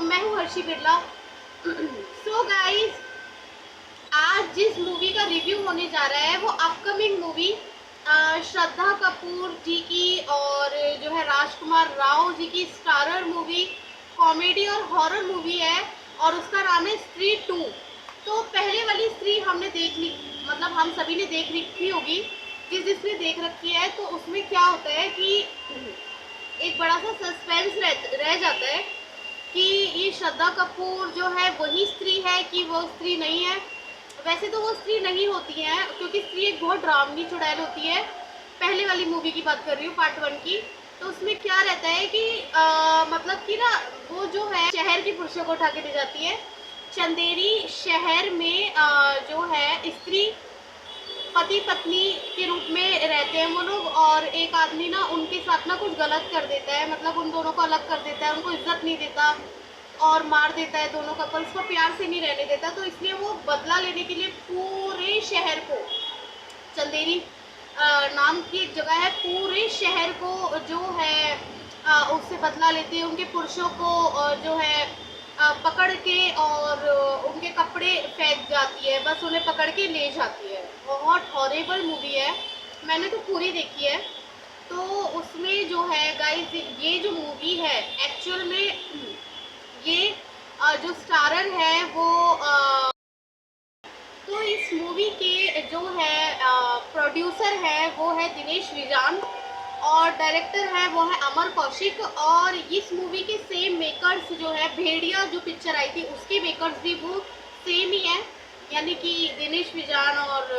मैं हूँ Harshi Birla. So guys, आज जिस मूवी का रिव्यू होने जा रहा है वो अपकमिंग मूवी श्रद्धा कपूर जी की और जो है राजकुमार राव जी की स्टारर मूवी, कॉमेडी और हॉरर मूवी है और उसका नाम है स्त्री 2। तो पहले वाली स्त्री हमने देख ली, मतलब हम सभी ने देख रखी होगी। जिसने देख रखी है तो उसमें क्या होता है कि एक बड़ा सा सस्पेंस रह जाता है कि ये श्रद्धा कपूर जो है वही स्त्री है कि वो स्त्री नहीं है। वैसे तो वो स्त्री नहीं होती है, क्योंकि स्त्री एक बहुत डरावनी चुड़ैल होती है। पहले वाली मूवी की बात कर रही हूँ, पार्ट 1 की। तो उसमें क्या रहता है कि मतलब कि ना, वो जो है शहर की पुरुषों को उठा के ले जाती है। चंदेरी शहर में जो है स्त्री पति पत्नी के रूप में रहते हैं वो लोग, और एक आदमी ना उनके साथ ना कुछ गलत कर देता है, मतलब उन दोनों को अलग कर देता है, उनको इज्जत नहीं देता और मार देता है दोनों कपल्स को, प्यार से नहीं रहने देता। तो इसलिए वो बदला लेने के लिए पूरे शहर को, चंदेरी नाम की एक जगह है, पूरे शहर को जो है उससे बदला लेती है। उनके पुरुषों को जो है पकड़ के और उनके कपड़े फेंक जाती है, बस उन्हें पकड़ के ले जाती है। बहुत हॉरेबल मूवी है, मैंने तो पूरी देखी है। तो उसमें जो है गाइस, ये जो मूवी है एक्चुअल में ये जो स्टारर है वो तो इस मूवी के जो है प्रोड्यूसर है वो है दिनेश विजान और डायरेक्टर है वो है अमर कौशिक। और इस मूवी के सेम मेकर्स जो है, भेड़िया जो पिक्चर आई थी उसके मेकर्स भी वो सेम ही है, यानी कि दिनेश विजान और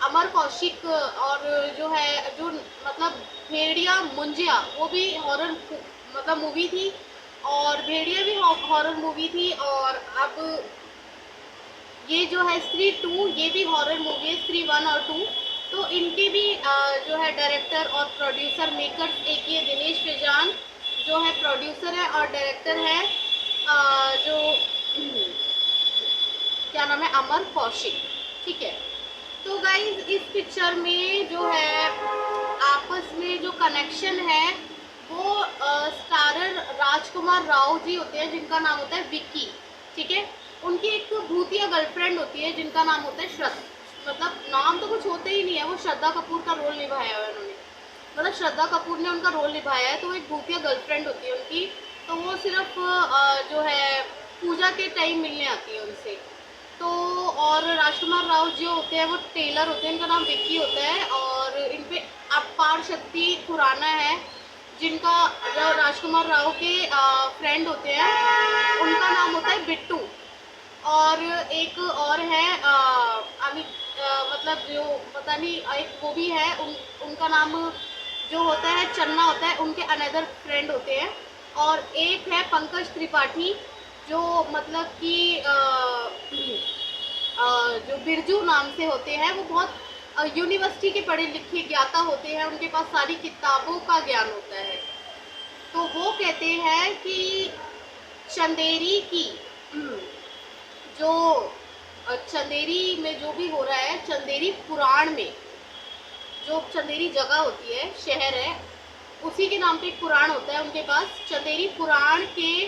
अमर कौशिक। और जो है जो मतलब भेड़िया मुंजिया वो भी हॉरर मतलब मूवी थी, और भेड़िया भी हॉरर मूवी थी। और अब ये जो है स्त्री 2 ये भी हॉरर मूवी है, स्त्री 1 और 2। तो इनके भी जो है डायरेक्टर और प्रोड्यूसर मेकर्स एक ही है, दिनेश विजान जो है प्रोड्यूसर है और डायरेक्टर है जो क्या नाम है, अमर कौशिक। ठीक है। तो गाइज इस पिक्चर में जो है आपस में जो कनेक्शन है वो स्टारर राजकुमार राव जी होते हैं, जिनका नाम होता है विक्की। ठीक है। उनकी एक भूतिया गर्लफ्रेंड होती है जिनका नाम होता है मतलब नाम तो कुछ होते ही नहीं है, वो श्रद्धा कपूर का रोल निभाया है उन्होंने, मतलब श्रद्धा कपूर ने उनका रोल निभाया है। तो एक भूतिया गर्लफ्रेंड होती है उनकी, तो वो सिर्फ जो है पूजा के टाइम मिलने आती है उनसे। तो और राजकुमार राव जो होते हैं वो टेलर होते हैं, इनका नाम विक्की होता है। और इन पे अपार शक्ति खुराना है, जिनका जो राजकुमार राव के फ्रेंड होते हैं उनका नाम होता है बिट्टू। और एक और है मतलब जो पता नहीं, एक वो भी है उनका नाम जो होता है चन्ना होता है, उनके अनदर फ्रेंड होते हैं। और एक है पंकज त्रिपाठी जो मतलब कि जो बिरजू नाम से होते हैं, वो बहुत यूनिवर्सिटी के पढ़े लिखे ज्ञाता होते हैं, उनके पास सारी किताबों का ज्ञान होता है। तो वो कहते हैं कि चंदेरी की जो चंदेरी में जो भी हो रहा है, चंदेरी पुराण में जो चंदेरी जगह होती है, शहर है, उसी के नाम पे एक पुराण होता है उनके पास। चंदेरी पुराण के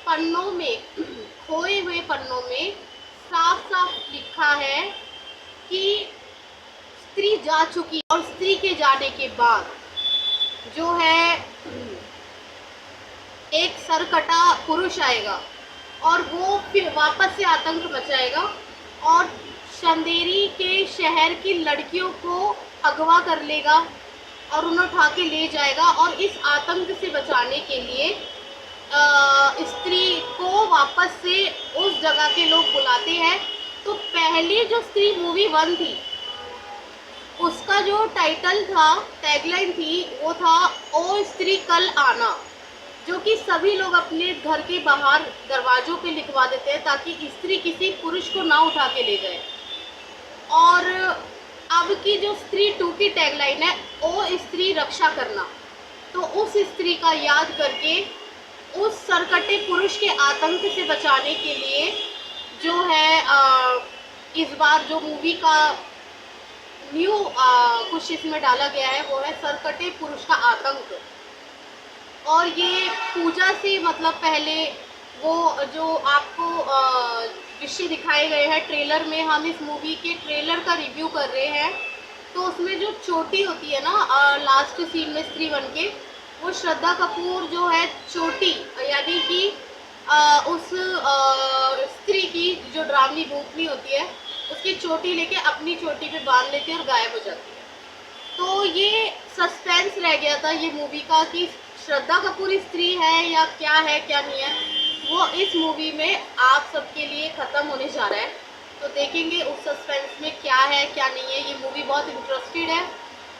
पन्नों में, खोए हुए पन्नों में साफ साफ लिखा है कि स्त्री जा चुकी, और स्त्री के जाने के बाद जो है एक सरकटा पुरुष आएगा और वो फिर वापस से आतंक मचाएगा और चंदेरी के शहर की लड़कियों को अगवा कर लेगा और उन्हें उठा के ले जाएगा। और इस आतंक से बचाने के लिए स्त्री को वापस से उस जगह के लोग बुलाते हैं। तो पहली जो स्त्री मूवी 1 थी उसका जो टाइटल था, टैगलाइन थी, वो था ओ स्त्री कल आना, जो कि सभी लोग अपने घर के बाहर दरवाजों पे लिखवा देते हैं ताकि स्त्री किसी पुरुष को ना उठा के ले जाए। और अब की जो स्त्री 2 की टैगलाइन है ओ स्त्री रक्षा करना। तो उस स्त्री का याद करके उस सरकटे पुरुष के आतंक से बचाने के लिए जो है इस बार जो मूवी का न्यू कुछ इसमें डाला गया है वो है सरकटे पुरुष का आतंक। और ये पूजा से मतलब पहले वो जो आपको दृश्य दिखाए गए हैं ट्रेलर में, हम इस मूवी के ट्रेलर का रिव्यू कर रहे हैं। तो उसमें जो चोटी होती है ना लास्ट सीन में स्त्री बन के, वो श्रद्धा कपूर जो है चोटी यानी कि उस स्त्री की जो ड्रामनी भूतनी होती है उसकी चोटी लेके अपनी चोटी पे बांध लेती है और गायब हो जाती है। तो ये सस्पेंस रह गया था ये मूवी का कि श्रद्धा कपूर स्त्री है या क्या है क्या नहीं है, वो इस मूवी में आप सबके लिए ख़त्म होने जा रहा है। तो देखेंगे उस सस्पेंस में क्या है क्या नहीं है। ये मूवी बहुत इंटरेस्टेड है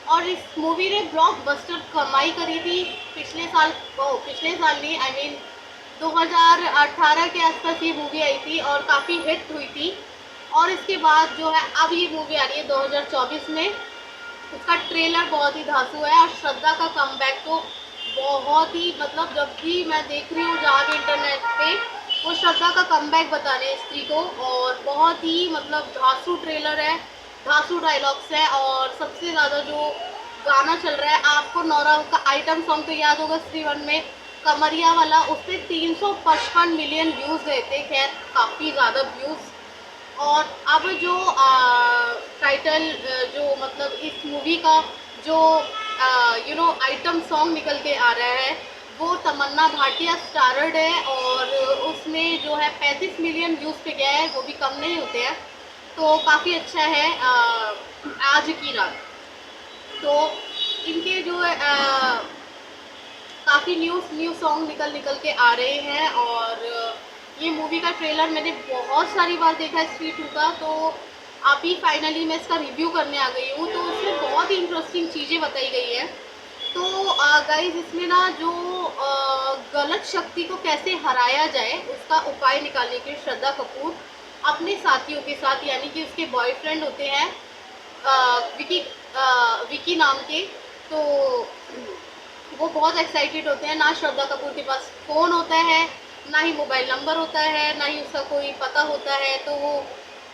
और इस मूवी ने ब्लॉकबस्टर कमाई करी थी पिछले साल नहीं, आई मीन 2018 के आसपास ये मूवी आई थी और काफ़ी हिट हुई थी। और इसके बाद जो है अब ये मूवी आ रही है 2024 में। उसका ट्रेलर बहुत ही धांसू है और श्रद्धा का कमबैक तो बहुत ही, मतलब जब भी मैं देख रही हूँ जहाँ भी इंटरनेट पे, वो श्रद्धा का कमबैक बता रहे हैं स्त्री को। और बहुत ही मतलब धांसू ट्रेलर है, धांसू डायलॉग्स है। और सबसे ज़्यादा जो गाना चल रहा है, आपको नौरा का आइटम सॉन्ग तो याद होगा स्त्री वन में, कमरिया वाला, उस पर 355 मिलियन व्यूज़ गए थे। खैर काफ़ी ज़्यादा व्यूज़। और अब जो टाइटल जो मतलब इस मूवी का जो आइटम सॉन्ग निकल के आ रहा है, वो तमन्ना भाटिया स्टारर्ड है और उसमें जो है 35 मिलियन व्यूज़ पे गया है, वो भी कम नहीं होते हैं। तो काफ़ी अच्छा है आज की रात। तो इनके जो है काफ़ी न्यू सॉन्ग निकल के आ रहे हैं। और ये मूवी का ट्रेलर मैंने बहुत सारी बार देखा है स्त्री 2 का, तो अभी फाइनली मैं इसका रिव्यू करने आ गई हूँ। तो उसमें बहुत ही इंटरेस्टिंग चीज़ें बताई गई हैं। तो गाइस इसमें ना जो गलत शक्ति को कैसे हराया जाए उसका उपाय निकालने के लिए श्रद्धा कपूर अपने साथियों के साथ, यानी कि उसके बॉयफ्रेंड होते हैं विकी नाम के, तो वो बहुत एक्साइटेड होते हैं। ना श्रद्धा कपूर के पास फ़ोन होता है, ना ही मोबाइल नंबर होता है, ना ही उसका कोई पता होता है। तो वो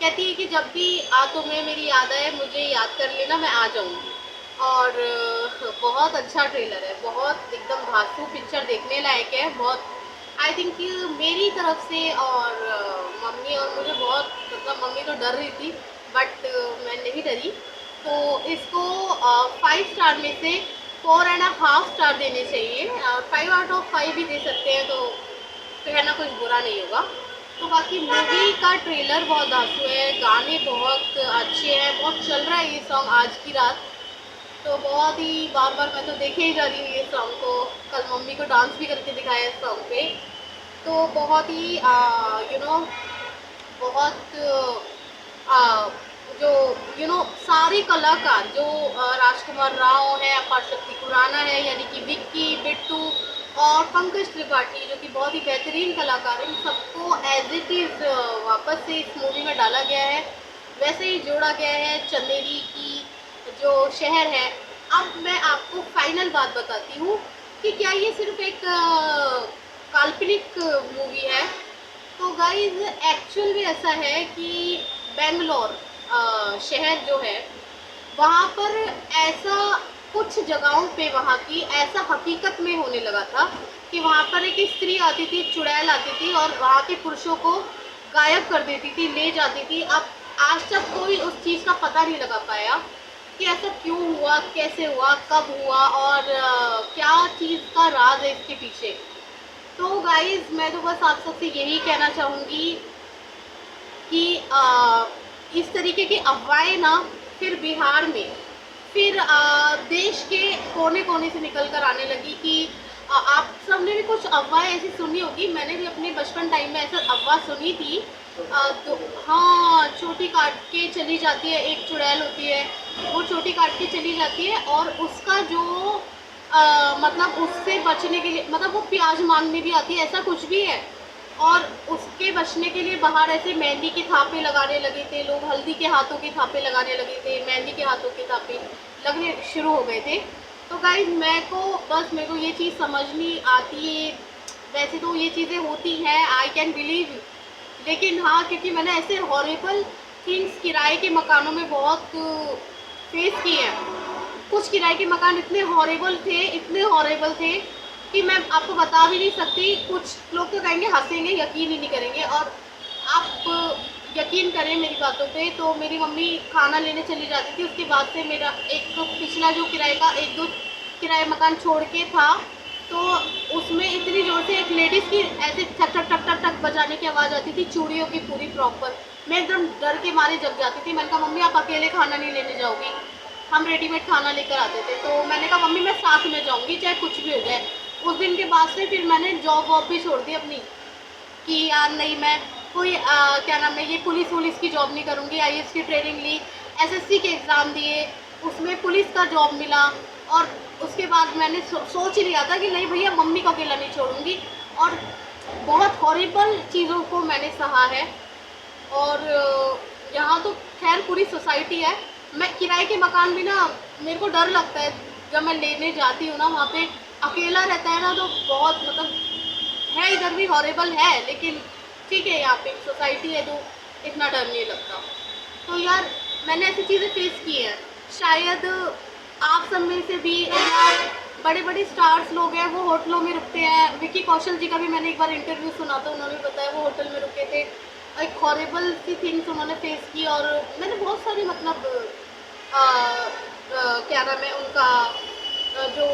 कहती है कि जब भी तुम्हें मेरी याद आए मुझे याद कर लेना, मैं आ जाऊँगी। और बहुत अच्छा ट्रेलर है, बहुत एकदम धांसू पिक्चर देखने लायक है। बहुत आई थिंक मेरी तरफ से और मम्मी और मुझे बहुत, मतलब मम्मी तो डर रही थी बट मैं नहीं डरी। तो इसको 5 स्टार में से 4.5 स्टार देने चाहिए, और 5 आउट ऑफ 5 भी दे सकते हैं, तो कहना कुछ बुरा नहीं होगा। तो बाकी मूवी का ट्रेलर बहुत धांसू है, गाने बहुत अच्छे हैं, बहुत चल रहा है ये सॉन्ग आज की रात। तो बहुत ही बार बार मैं तो देखे ही जा रही हूँ ये सॉन्ग को। कल मम्मी को डांस भी करके दिखाया इस सॉन्ग पे। तो बहुत ही बहुत जो सारे कलाकार जो राजकुमार राव है, अपार शक्ति खुराना है यानी कि विक्की, बिट्टू और पंकज त्रिपाठी जो कि बहुत ही बेहतरीन कलाकार हैं, सबको एज इट इज़ वापस से इस मूवी में डाला गया है, वैसे ही जोड़ा गया है चंदेरी की जो शहर है। अब मैं आपको फाइनल बात बताती हूँ कि क्या ये सिर्फ एक काल्पनिक मूवी है। तो गाइज एक्चुअल में ऐसा है कि बेंगलोर शहर जो है, वहाँ पर ऐसा कुछ जगहों पे वहाँ की ऐसा हकीकत में होने लगा था कि वहाँ पर एक स्त्री आती थी, चुड़ैल आती थी और वहाँ के पुरुषों को गायब कर देती थी, ले जाती थी। अब आज तक कोई उस चीज़ का पता नहीं लगा पाया कि ऐसा क्यों हुआ, कैसे हुआ, कब हुआ और क्या चीज़ का राज है इसके पीछे। तो गाइज मैं तो बस आप सबसे यही कहना चाहूँगी कि इस तरीके की अफवाहें ना फिर बिहार में, फिर देश के कोने कोने से निकल कर आने लगी कि आप सबने भी कुछ अफवाहें ऐसी सुनी होगी। मैंने भी अपने बचपन टाइम में ऐसा अफवाह सुनी थी। तो हाँ, चोटी काट के चली जाती है, एक चुड़ैल होती है, वो चोटी काट के चली जाती है और उसका जो मतलब उससे बचने के लिए, मतलब वो प्याज मांगने भी आती है, ऐसा कुछ भी है। और उसके बचने के लिए बाहर ऐसे मेहंदी के थापे लगाने लगे थे लोग, हल्दी के हाथों के थापे लगाने लगे थे, मेहंदी के हाथों के थापे लगने शुरू हो गए थे। तो गाइज मेरे को ये चीज़ समझ नहीं आती है। वैसे तो ये चीज़ें होती हैं, आई कैन बिलीव, लेकिन हाँ क्योंकि मैंने ऐसे हॉरिबल थिंग्स किराए के मकानों में बहुत फेस किए हैं। कुछ किराए के मकान इतने हॉरिबल थे कि मैं आपको बता भी नहीं सकती। कुछ लोग तो कहेंगे, हंसेंगे, यकीन ही नहीं करेंगे। और आप यकीन करें मेरी बातों पे, तो मेरी मम्मी खाना लेने चली जाती थी, उसके बाद से मेरा एक तो पिछला जो किराए का 1-2 किराए मकान छोड़ के था, तो उसमें इतनी ज़ोर से एक लेडीज़ की ऐसे ठक ठक ठक ठक ठक बजाने की आवाज़ आती थी, चूड़ियों की पूरी प्रॉपर। मैं एकदम डर के मारे जग जाती थी। मैंने कहा, मम्मी आप अकेले खाना नहीं लेने जाओगी? हम रेडीमेड खाना लेकर आते थे। तो मैंने कहा, मम्मी मैं साथ में जाऊँगी, चाहे कुछ भी हो जाए। उस दिन के बाद से फिर मैंने जॉब वॉब भी छोड़ दी अपनी, कि यार नहीं, मैं कोई क्या नाम है, ये पुलिस वुलिस की जॉब नहीं करूँगी। आईएएस की ट्रेनिंग ली, एसएससी के एग्ज़ाम दिए, उसमें पुलिस का जॉब मिला। और उसके बाद मैंने सोच ही लिया था कि नहीं भैया, मम्मी को अकेला नहीं छोड़ूंगी। और बहुत हॉरिबल चीज़ों को मैंने सहा है। और यहाँ तो खैर पूरी सोसाइटी है। मैं किराए के मकान भी ना, मेरे को डर लगता है जब मैं लेने जाती हूँ ना, वहाँ पे अकेला रहता है ना, तो बहुत मतलब है, इधर भी हॉरिबल है, लेकिन ठीक है, यहाँ पे सोसाइटी है तो इतना डर नहीं लगता। तो यार मैंने ऐसी चीज़ें फेस की हैं। शायद आप सब में से भी यार बड़े बड़े स्टार्स लोग हैं, वो होटलों में रुकते हैं। विकी कौशल जी का भी मैंने एक बार इंटरव्यू सुना था, उन्होंने बताया वो होटल में रुके थे, एक हॉरिबल सी थिंग्स उन्होंने फेस की। और मैंने बहुत सारे मतलब क्या नाम है उनका, जो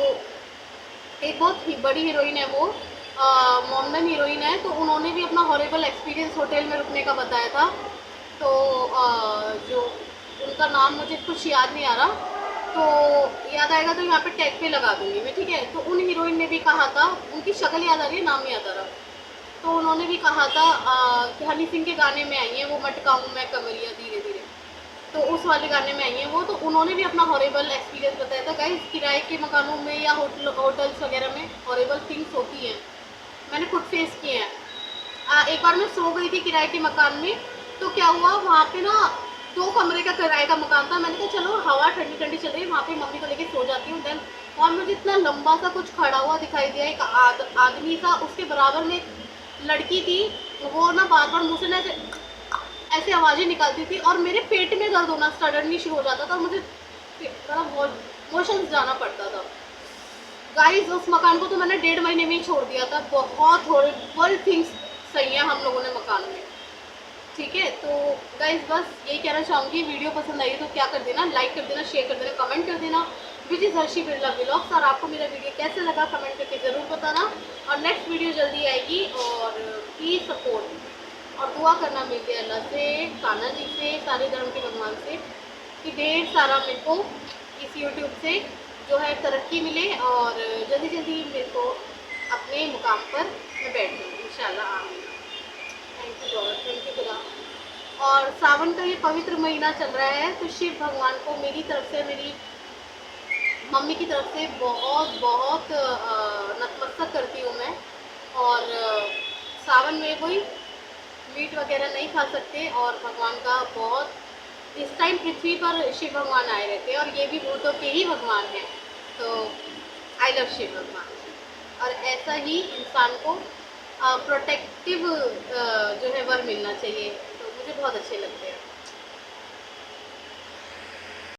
एक बहुत ही बड़ी हीरोइन है, वो मोमडन हीरोइन है, तो उन्होंने भी अपना हॉरिबल एक्सपीरियंस होटल में रुकने का बताया था। तो जो उनका नाम मुझे कुछ याद नहीं आ रहा, तो याद आएगा तो यहाँ पे टैग पे लगा दूंगी मैं, ठीक है। तो उन हीरोइन ने भी कहा था, उनकी शक्ल याद आ रही है, नाम याद आ रहा, तो उन्होंने भी कहा था कि हनी सिंह के गाने में आई हैं वो, मटकाऊँ मैं कमरिया धीरे धीरे, तो उस वाले गाने में आई हैं वो। तो उन्होंने भी अपना हॉरिबल एक्सपीरियंस बताया था। गाइस, किराए के मकानों में या होटल्स वगैरह में हॉरिबल थिंग्स होती हैं, मैंने खुद फेस किए हैं। एक बार मैं सो गई थी किराए के मकान में, तो क्या हुआ, वहाँ पे ना 2 कमरे का किराए का मकान था। मैंने कहा चलो हवा ठंडी ठंडी चल रही है, वहाँ पे मम्मी को लेके सो जाती हूँ। देन और मुझे इतना लंबा सा कुछ खड़ा हुआ दिखाई दिया, एक आदमी सा, उसके बराबर में एक लड़की थी, वो ना बार बार मुँह से ना ऐसे आवाज़ें निकालती थी, और मेरे पेट में दर्द होना सडनली शुरू हो जाता था, मुझे मोशंस जाना पड़ता था। गाइस, उस मकान को तो मैंने 1.5 महीने में ही छोड़ दिया था। बहुत हॉरिबल थिंग्स सही हैं हम लोगों ने मकान में, ठीक है। तो गाइस बस यही कहना चाहूँगी, वीडियो पसंद आई तो क्या कर देना, लाइक कर देना, शेयर कर देना, कमेंट कर देना, which is Harshi Birla vlogs. और आपको मेरा वीडियो कैसे लगा कमेंट करके ज़रूर बताना। और नेक्स्ट वीडियो जल्दी आएगी, और प्लीज़ सपोर्ट और दुआ करना मेरे अल्लाह से, कान्हा जी से, सारे धर्म के भगवान से, कि ढेर सारा मेरे को इस यूट्यूब से जो है तरक्की मिले, और जल्दी जल्दी मेरे को अपने मुकाम पर मैं बैठ जाऊँ इंशाल्लाह, आमीन। Thank you God, thank you खुदा। और सावन का ये पवित्र महीना चल रहा है, तो शिव भगवान को मेरी तरफ से, मेरी मम्मी की तरफ से बहुत बहुत नतमस्तक करती हूँ मैं। और सावन में वही मीट वगैरह नहीं खा सकते, और भगवान का बहुत, इस टाइम पृथ्वी पर शिव भगवान आए रहते हैं, और ये भी भूतों के ही भगवान हैं। तो आई लव शिव भगवान। और ऐसा ही इंसान को प्रोटेक्टिव जो है वर मिलना चाहिए, तो मुझे बहुत अच्छे लगते हैं।